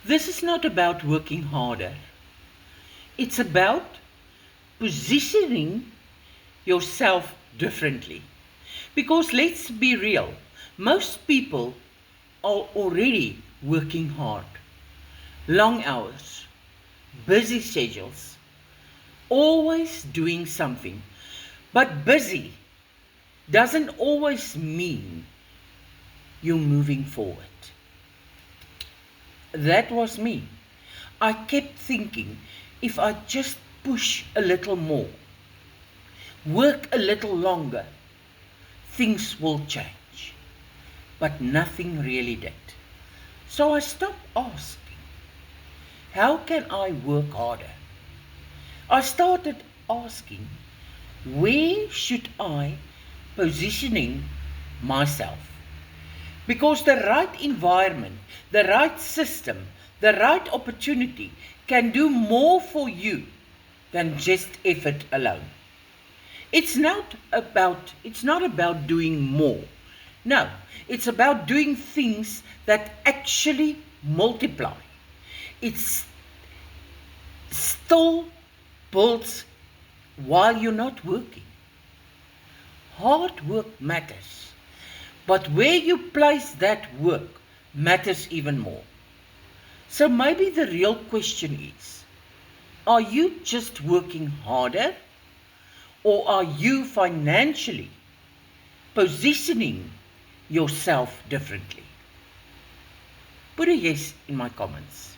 This is not about working harder. It's about positioning yourself differently. Because let's be real, most people are already working hard. Long hours, busy schedules, always doing something. But busy doesn't always mean you're moving forward. That was me. I kept thinking, if I just push a little more, work a little longer, things will change. But nothing really did. So I stopped asking, how can I work harder? I started asking, where should I positioning myself? Because the right environment, the right system, the right opportunity can do more for you than just effort alone. It's not about doing more. No, it's about doing things that actually multiply. It's still builds while you're not working. Hard work matters, but where you place that work matters even more. So maybe the real question is, are you just working harder, or are you financially positioning yourself differently? Put a yes in my comments.